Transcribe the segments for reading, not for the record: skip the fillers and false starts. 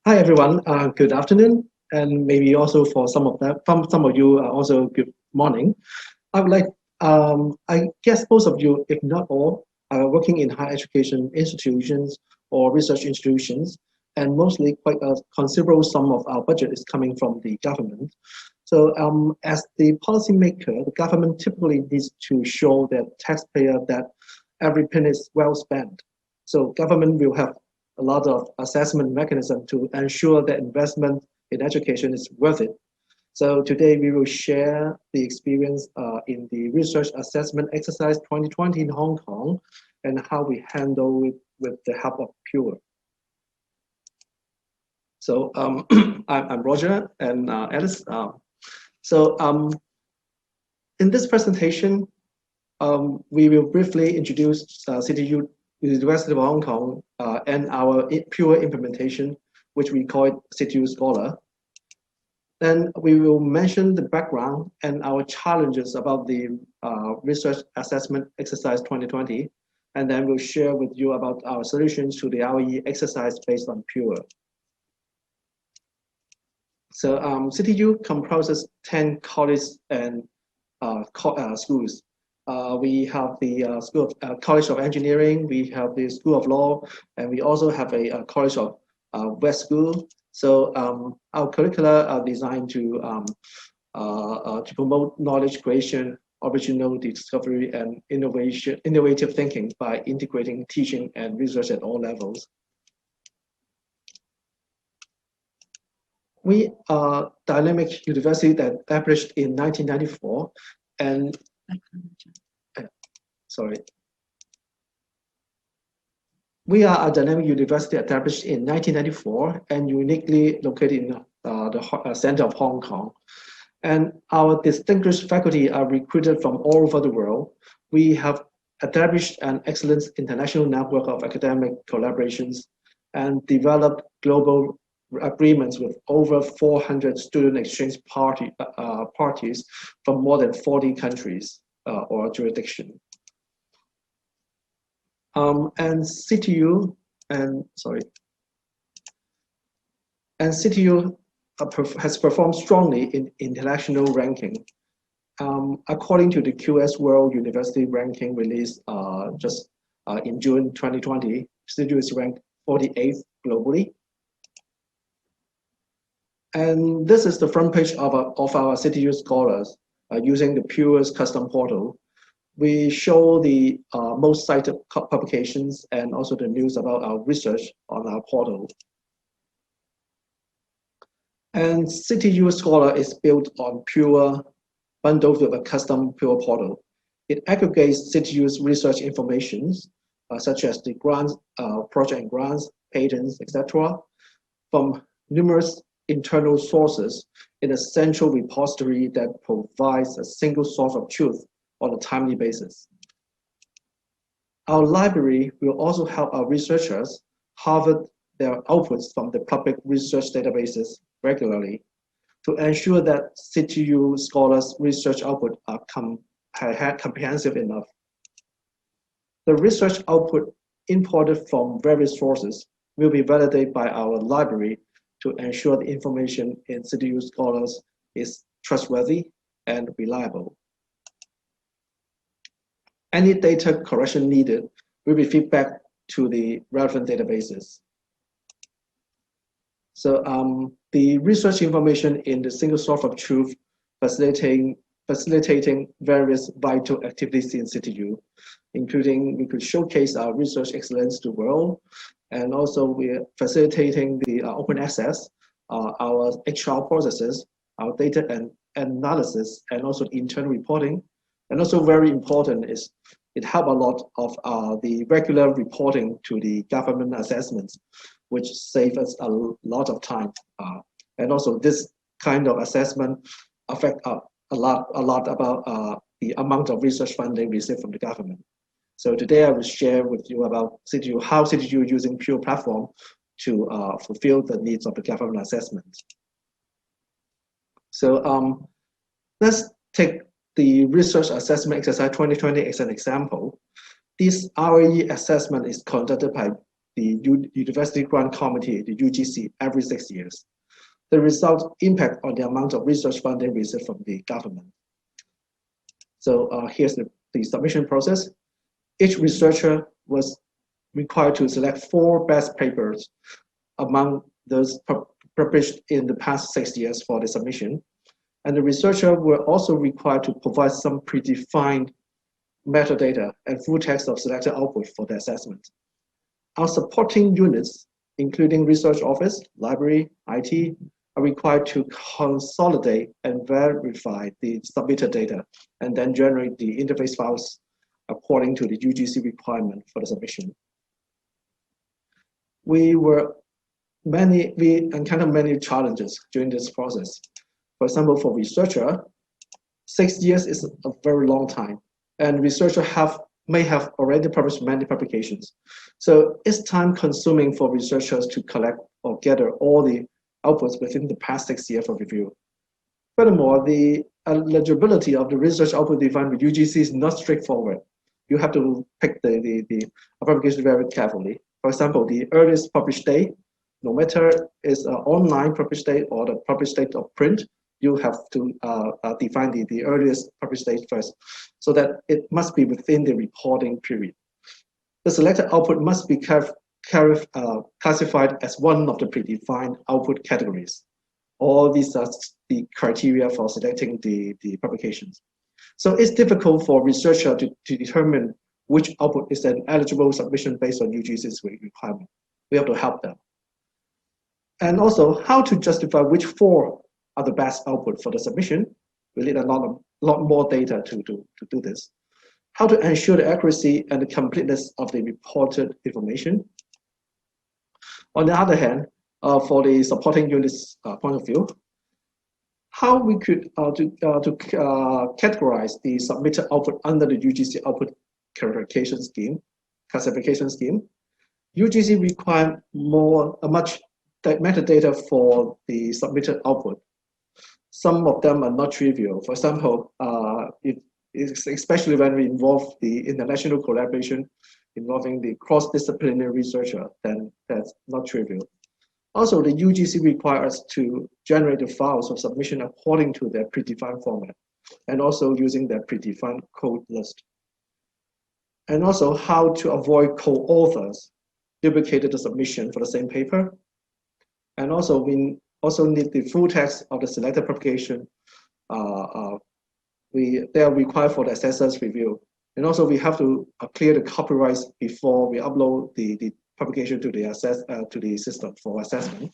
Hi everyone, good afternoon, and maybe also for some of you also good morning. I would like, I guess most of you, if not all, are working in higher education institutions or research institutions, and mostly quite a considerable sum of our budget is coming from the government. So, as the policymaker, the government typically needs to show the taxpayer that every penny is well spent. So, government will have a lot of assessment mechanism to ensure that investment in education is worth it. So today we will share the experience in the research assessment exercise 2020 in Hong Kong and how we handle it with the help of Pure. So I'm Roger and Alice. In this presentation, we will briefly introduce CTU University of Hong Kong and our Pure implementation, which we call it CTU Scholar. Then we will mention the background and our challenges about the research assessment exercise 2020, and then we'll share with you about our solutions to the RE exercise based on Pure. So CTU comprises 10 colleges and schools. We have the College of Engineering, we have the School of Law, and we also have a College of West School. So our curricula are designed to promote knowledge creation, original discovery, and innovative thinking by integrating teaching and research at all levels. We are dynamic university that established in 1994, and we are a dynamic university established in 1994 and uniquely located in the center of Hong Kong. And our distinguished faculty are recruited from all over the world. We have established an excellent international network of academic collaborations and developed global agreements with over 400 student exchange parties from more than 40 countries or jurisdictions. And CTU has performed strongly in international ranking. According to the QS World University Ranking released just in June 2020, CTU is ranked 48th globally. And this is the front page of our CTU Scholars using the Pure's custom portal. We show the most cited publications and also the news about our research on our portal. And CTU Scholar is built on Pure, bundled with a custom Pure portal. It aggregates CTU's research information, such as the grants, project grants, patents, etc., from numerous internal sources in a central repository that provides a single source of truth on a timely basis. Our library will also help our researchers harvest their outputs from the public research databases regularly to ensure that CTU scholars' research output are comprehensive enough. The research output imported from various sources will be validated by our library to ensure the information in CTU scholars is trustworthy and reliable. Any data correction needed will be fed back to the relevant databases. So the research information in the single source of truth facilitating various vital activities in CTU, including we could showcase our research excellence to the world, and also we're facilitating the open access, our HR processes, our data and analysis, and also internal reporting. And also very important is it helped a lot of the regular reporting to the government assessments, which save us a lot of time. And also this kind of assessment affect a lot about the amount of research funding received from the government. So today I will share with you about CTU, how CTU using Pure platform to fulfill the needs of the government assessment. So let's take the research assessment exercise 2020 as an example. This RE assessment is conducted by the University Grant Committee, the UGC, every 6 years. The result impact on the amount of research funding received from the government. So here's the submission process. Each researcher was required to select 4 best papers among those published in the past 6 years for the submission. And the researcher were also required to provide some predefined metadata and full text of selected output for the assessment. Our supporting units, including research office, library, IT, are required to consolidate and verify the submitted data and then generate the interface files according to the UGC requirement for the submission. We encountered many challenges during this process. For example, for researcher, 6 years is a very long time, and researchers may have already published many publications. So it's time consuming for researchers to collect or gather all the outputs within the past 6 years for review. Furthermore, the eligibility of the research output defined with UGC is not straightforward. You have to pick the publication very carefully. For example, the earliest published date, no matter it's an online published date or the published date of print, you have to define the earliest published date first, so that it must be within the reporting period. The selected output must be classified as one of the predefined output categories. All these are the criteria for selecting the publications. So it's difficult for researcher to determine which output is an eligible submission based on UGC's requirement. We have to help them. And also how to justify which 4 are the best output for the submission. We need a lot more data to do this. How to ensure the accuracy and the completeness of the reported information. On the other hand, for the supporting units point of view, how we could categorize the submitted output under the UGC output classification scheme. UGC require much metadata for the submitted output. Some of them are not trivial. For example, especially when we involve the international collaboration involving the cross-disciplinary researcher, then that's not trivial. Also, the UGC requires us to generate the files of submission according to their predefined format, and also using their predefined code list. And also how to avoid co-authors duplicated the submission for the same paper. And also we also need the full text of the selected publication. They are required for the assessor's review. And also we have to clear the copyrights before we upload the publication to the system for assessment.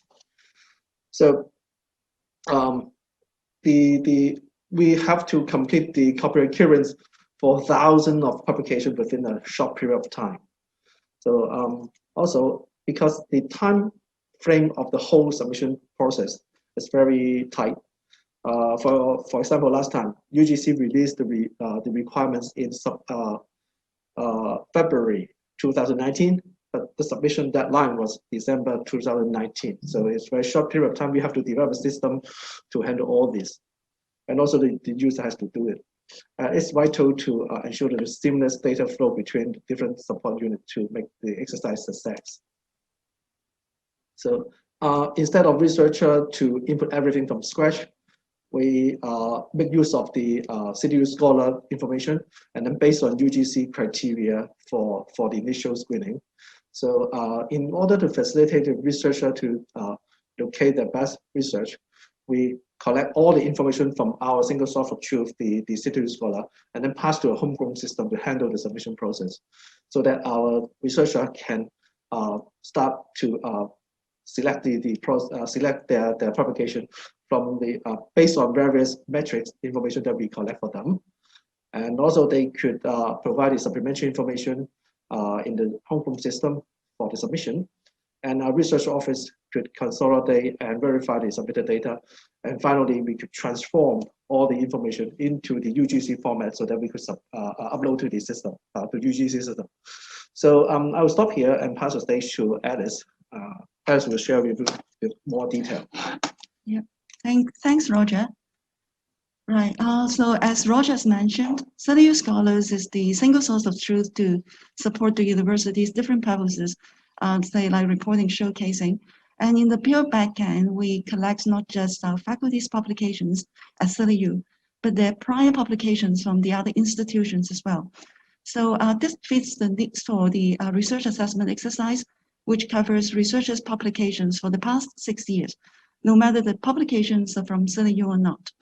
So we have to complete the copyright clearance for thousands of publications within a short period of time. So also because the time frame of the whole submission process is very tight. For example, last time UGC released the requirements in February 2019, but the submission deadline was December 2019. So it's a very short period of time. We have to develop a system to handle all this, and also the user has to do it. It's vital to ensure that the seamless data flow between different support units to make the exercise success. So instead of researcher to input everything from scratch, we make use of the CityU Scholar information, and then based on UGC criteria for the initial screening. So in order to facilitate the researcher to locate the best research, we collect all the information from our single source of truth, the CityU Scholar, and then pass to a homegrown system to handle the submission process, so that our researcher can start to select their publication from based on various metrics information that we collect for them. And also they could provide the supplementary information in the homegrown system for the submission. And our research office could consolidate and verify the submitted data. And finally, we could transform all the information into the UGC format so that we could upload to the system, to UGC system. So I will stop here and pass the stage to Alice. Alice will share with you with more detail. Yeah, thanks, Roger. Right, so as Roger's mentioned, CityU Scholars is the single source of truth to support the university's different purposes say like reporting, showcasing. And in the Pure backend, we collect not just our faculty's publications at CityU, but their prior publications from the other institutions as well. So this fits the needs for the research assessment exercise, which covers researchers' publications for the past 6 years, no matter the publications are from CityU or not.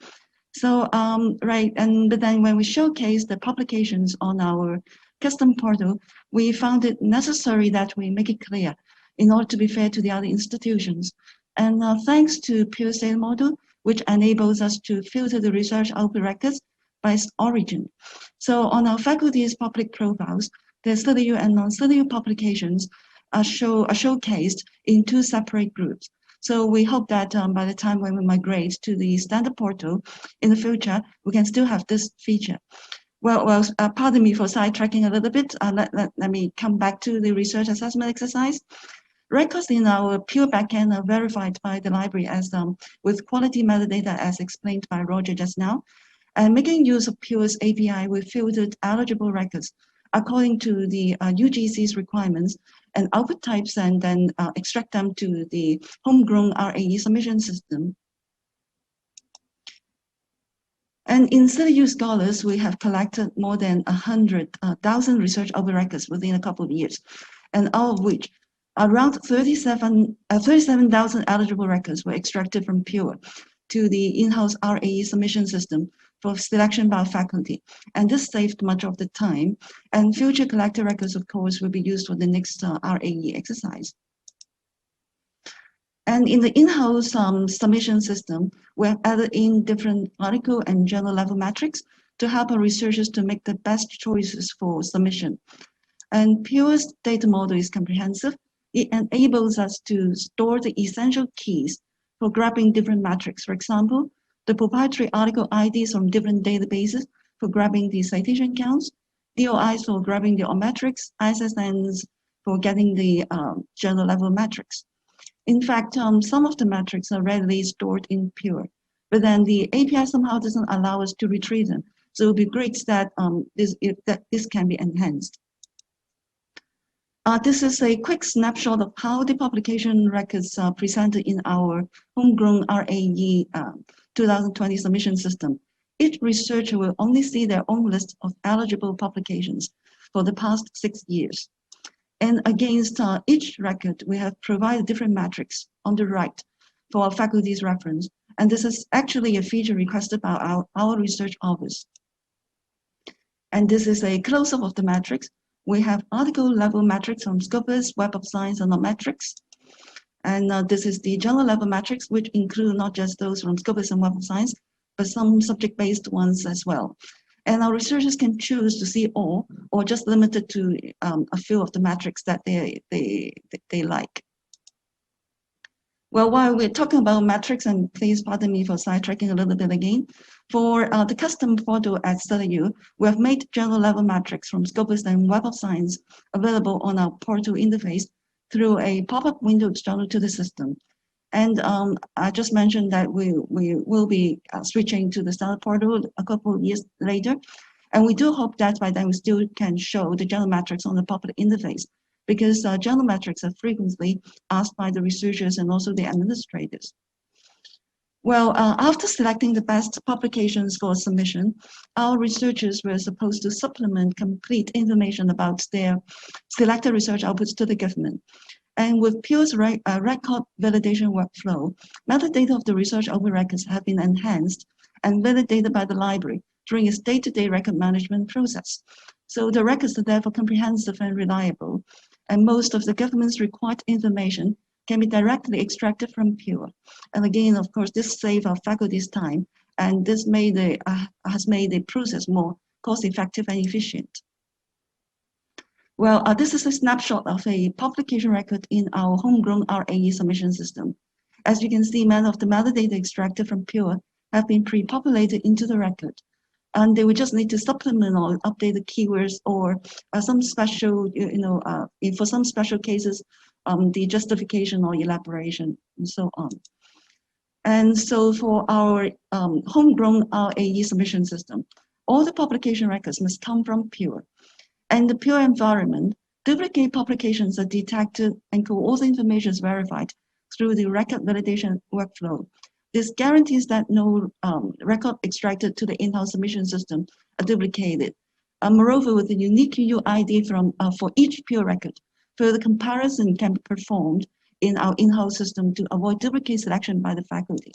So, but then when we showcase the publications on our custom portal, we found it necessary that we make it clear in order to be fair to the other institutions. And thanks to Pure Sale model, which enables us to filter the research output records by its origin. So on our faculty's public profiles, the CityU and non-CityU publications are showcased in 2 separate groups. So we hope that by the time when we migrate to the standard portal in the future, we can still have this feature. Well, pardon me for sidetracking a little bit. Let me come back to the research assessment exercise. Records in our Pure backend are verified by the library as with quality metadata as explained by Roger just now. And making use of Pure's API, we filtered eligible records according to the UGC's requirements and output types, and then extract them to the homegrown RAE submission system. And in CityU Scholars, we have collected more than 100,000 research output records within a couple of years, and out of which around 37,000 eligible records were extracted from Pure to the in-house RAE submission system for selection by faculty. And this saved much of the time. And future collected records, of course, will be used for the next RAE exercise. And in the in-house submission system, we have added in different article and journal level metrics to help our researchers to make the best choices for submission. And Pure's data model is comprehensive. It enables us to store the essential keys for grabbing different metrics. For example, the proprietary article IDs from different databases for grabbing the citation counts, DOIs for grabbing the metrics, ISSNs for getting the journal level metrics. In fact, some of the metrics are readily stored in Pure, but then the API somehow doesn't allow us to retrieve them. So it would be great that this can be enhanced. This is a quick snapshot of how the publication records are presented in our homegrown RAE 2020 submission system. Each researcher will only see their own list of eligible publications for the past 6 years. And against each record, we have provided different metrics on the right for our faculty's reference. And this is actually a feature requested by our research office. And this is a close-up of the metrics. We have article level metrics from Scopus, Web of Science, and metrics. And this is the journal level metrics, which include not just those from Scopus and Web of Science, but some subject-based ones as well. And our researchers can choose to see all, or just limited to a few of the metrics that they like. Well, while we're talking about metrics, and please pardon me for sidetracking a little bit again, for the custom portal at CityU, we have made journal level metrics from Scopus and Web of Science available on our portal interface through a pop-up window external to the system. And I just mentioned that we will be switching to the standard portal a couple of years later. And we do hope that by then we still can show the journal metrics on the public interface, because journal metrics are frequently asked by the researchers and also the administrators. Well, after selecting the best publications for submission, our researchers were supposed to supplement complete information about their selected research outputs to the government. And with Pure's record validation workflow, metadata of the research output records have been enhanced and validated by the library during its day-to-day record management process. So the records are therefore comprehensive and reliable, and most of the government's required information can be directly extracted from Pure. And again, of course, this saves our faculty's time, and this has made the process more cost-effective and efficient. Well, this is a snapshot of a publication record in our homegrown RAE submission system. As you can see, many of the metadata extracted from Pure have been pre-populated into the record. And they will just need to supplement or update the keywords, or some special, for some special cases, the justification or elaboration, and so on. And so for our homegrown RAE submission system, all the publication records must come from Pure. And the Pure environment Duplicate publications are detected and co-author information is verified through the record validation workflow. This guarantees that no record extracted to the in-house submission system are duplicated. Moreover, with a unique UUID for each pure record, further comparison can be performed in our in-house system to avoid duplicate selection by the faculty.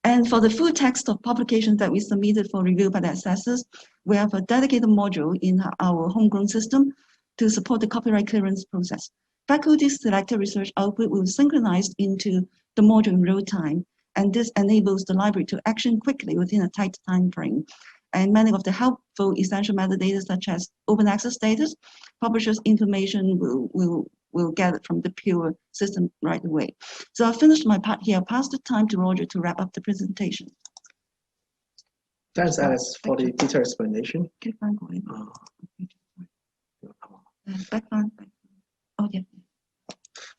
And for the full text of publications that we submitted for review by the assessors, we have a dedicated module in our homegrown system to support the copyright clearance process. Faculty's selected research output will synchronize into the module in real time, and this enables the library to action quickly within a tight time frame. And many of the helpful essential metadata, such as open access status, publishers' information will get it from the pure system right away. So I've finished my part here. I'll pass the time to Roger to wrap up the presentation. Thanks, Alice, for the detailed explanation. Oh, yeah.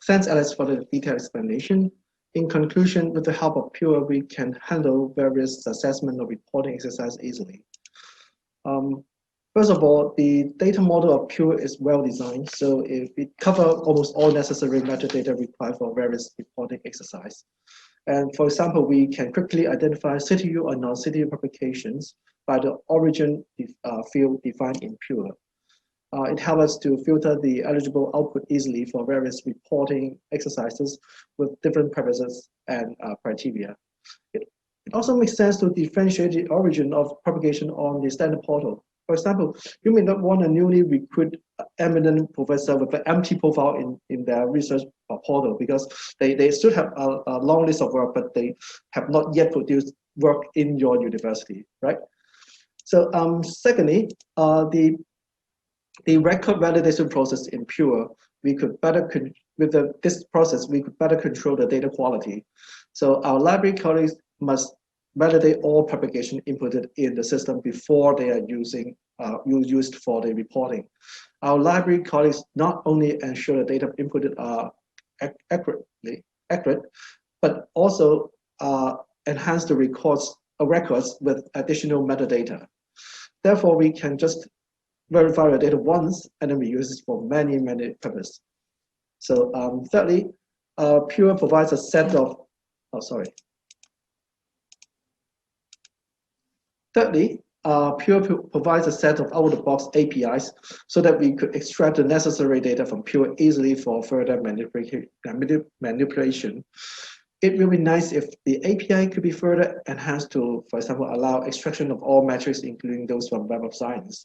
Thanks, Alice, for the detailed explanation. In conclusion, with the help of Pure, we can handle various assessment or reporting exercises easily. First of all, the data model of Pure is well designed, so it covers almost all necessary metadata required for various reporting exercise. And for example, we can quickly identify CityU or non-CityU publications by the origin field defined in Pure. It helps us to filter the eligible output easily for various reporting exercises with different purposes and criteria. It also makes sense to differentiate the origin of publication on the standard portal. For example, you may not want a newly recruited eminent professor with an empty profile in their research portal because they should have a long list of work, but they have not yet produced work in your university, right? So secondly, the record validation process in Pure, we could better, this process, we could better control the data quality. So our library colleagues must validate all publication inputted in the system before they are used for the reporting. Our library colleagues not only ensure the data inputted are accurate, but also enhance the records with additional metadata. Therefore, we can just verify the data once and then we use it for many purposes. So thirdly, Pure provides a set of, Thirdly, Pure provides a set of out-of-the-box APIs so that we could extract the necessary data from Pure easily for further manipulation. It will be nice if the API could be further enhanced to, for example, allow extraction of all metrics, including those from Web of Science.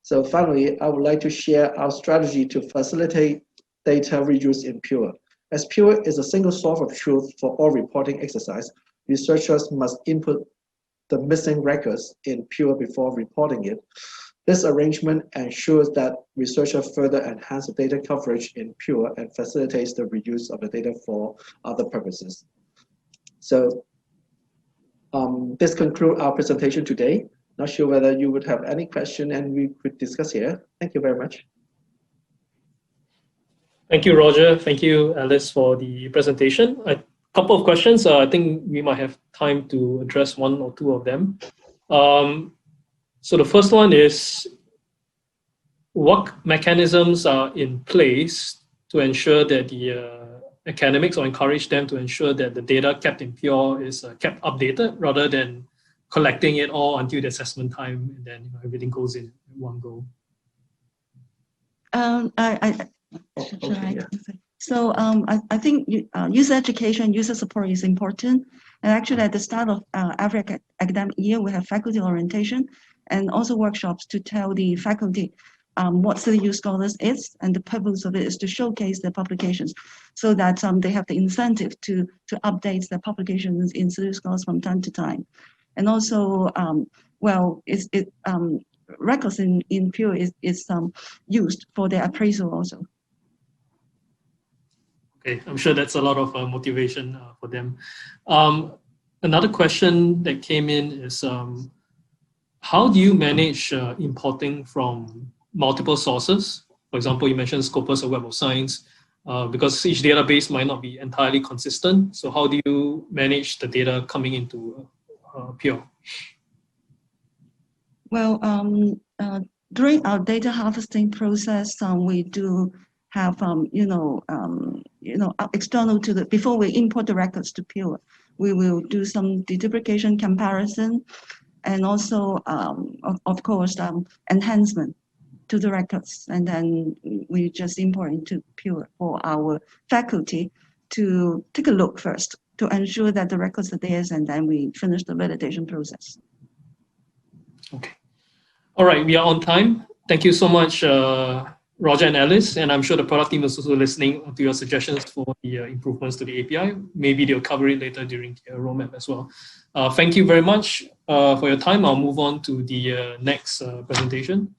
So finally, I would like to share our strategy to facilitate data reuse in Pure. As Pure is a single source of truth for all reporting exercise, researchers must input the missing records in Pure before reporting it. This arrangement ensures that researchers further enhance the data coverage in Pure and facilitates the reuse of the data for other purposes. So this concludes our presentation today. Not sure whether you would have any question and we could discuss here. Thank you very much. Thank you, Roger. Thank you, Alice, for the presentation. A couple of questions. I think we might have time to address one or two of them. So the first one is, what mechanisms are in place to ensure that the academics, or encourage them to ensure that the data kept in Pure is kept updated rather than collecting it all until the assessment time and then everything goes in one go? So I think user education, user support is important. And actually at the start of every academic year, we have faculty orientation and also workshops to tell the faculty what CityU Scholars is, and the purpose of it is to showcase their publications so that they have the incentive to update their publications in CityU Scholars from time to time. And also, records in Pure is used for their appraisal also. Okay, I'm sure that's a lot of motivation for them. Another question that came in is, how do you manage importing from multiple sources? For example, you mentioned Scopus or Web of Science, because each database might not be entirely consistent. So how do you manage the data coming into Pure? Well, during our data harvesting process, we do have, external to the, before we import the records to Pure, we will do some deduplication comparison, and also, of course, enhancement to the records. And then we just import into Pure for our faculty to take a look first to ensure that the records are theirs, and then we finish the validation process. Okay. All right, we are on time. Thank you so much, Roger and Alice, and I'm sure the product team is also listening to your suggestions for the improvements to the API. Maybe they'll cover it later during the roadmap as well. Thank you very much for your time. I'll move on to the next presentation.